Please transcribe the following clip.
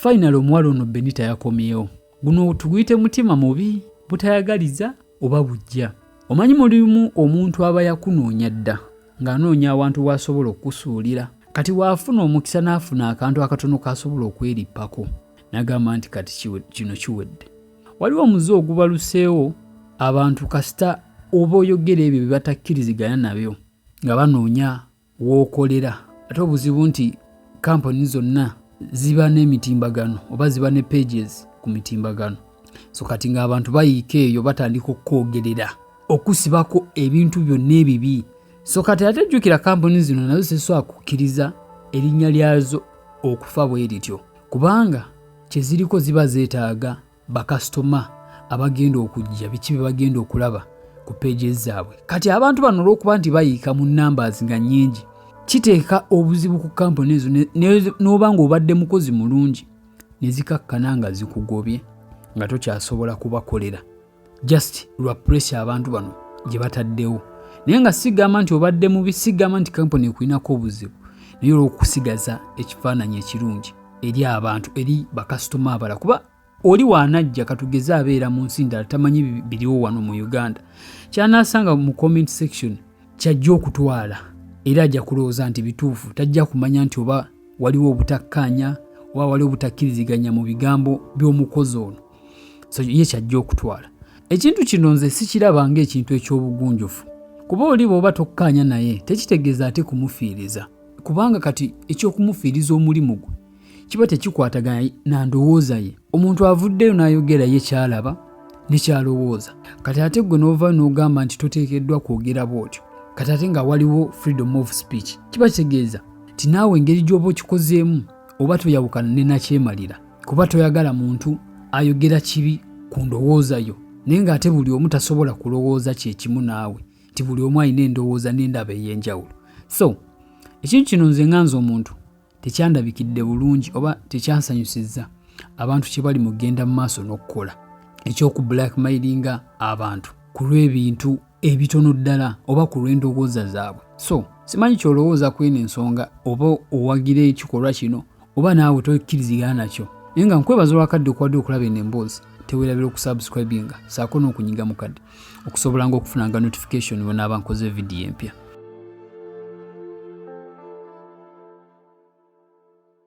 Final omuwala ono Benita yakomyewo. Guno tuguyite mutima mubi, butayagaliza oba bujja. Omanyi mulimu omuntu aba yakunoonya dda ng'anoonya awantu w'asobola okusuulira. Kati waafuna omukisa n'afuna akantu akatono k'asobola okwerippako. N'agamba nti kati kino kiwedde. Waliwo omuze ogubaluseewo abantu kasita oba oyogera ebyo bye batakkiriziganya nabyo nga banoonya w'okolera. Ate obuzibu nti kampani zonna ziba n'emitimbagano oba ziba ne pages ku mitimbagano. So kati ng'abantu bayiika eyo batandika okwogerera okusibako ebintu byonna ebibi. So kati ate jjukira kampani zino nazo zisobola kukkiriza erinnya lyazo okufa bwe lityo, kubanga kye ziriko ziba zeetaaga bakasitoma abagenda okujja biki bye bagenda okulaba ku pages zaabwe. Kati abantu bano olw'okuba nti bayiika mu numbers nga nnyingi, kiteeka obuzibu ku kampani ezo n'oba ng'obadde mukozi mulungi ne zikakkana nga zikugobye nga tokyasobola kubakolera just lwa pressure abantu bano gye bataddewo. Naye nga sigamba nti obadde mubi, sigamba nti kampani ekulinako obuzibu, naye olw'okusigaza ekifaananyi ekirungi eri abantu, eri bakasitoma abala. Kuba oli waanajja katugeze abeera mu nsi ndala tamanyi biriwo wano mu Uganda, kyanaasanga mu comment section kyajja okutwala era ajja kulowooza nti bituufu, tajja kumanya nti oba waliwo obutakkaanya oba waliwo obutakkiriziganya mu bigambo by'omukozi ono. So ye kyajja okutwala. Ekintu kino nze sikiraba ng'ekintu eky'obugunjufu, kuba oli bw'oba tokkaanya naye tekitegeeza ate kumufiiriza, kubanga kati eky'okumufiiriza omulimu gwe kiba tekikwataganya na ndowooza ye. Omuntu avuddeyo n'ayogera ye kyalaba ne kyalowooza. Kati ate gwe n'ova n'ogamba nti toteekeddwa kwogera bw'otyo, kati ate nga waliwo freedom of speech, kiba kitegeeza ti naawe engeri gy'oba okikozeemu oba toyawukana ne nakyemalira, kuba toyagala muntu ayogera kibi ku ndowooza yo, naye ng'ate buli omu tasobola kulowooza kye kimu naawe, nti buli omu alina endowooza n'endaba ey'enjawulo. So ekintu kino nze nganza omuntu tekyandabikidde bulungi oba tekyansanyusizza abantu kye bali mu genda mu maaso n'okukola eky'okublackmailinga abantu ku lw'ebintu ebitono ddala oba ku lw'endowooza zaabwe. So simanyi ky'olowooza ku eno ensonga, oba owagira ekikolwa kino oba naawe tokkirizigana nakyo, naye nga nkwebaza olwakadde okwadde okulaba eno emboozi. Teweerabira okusubscribinga saako n'okunyiga mu kadde okusobola ng'okufunanga notification bwe naaba nkoze vidiyo empya.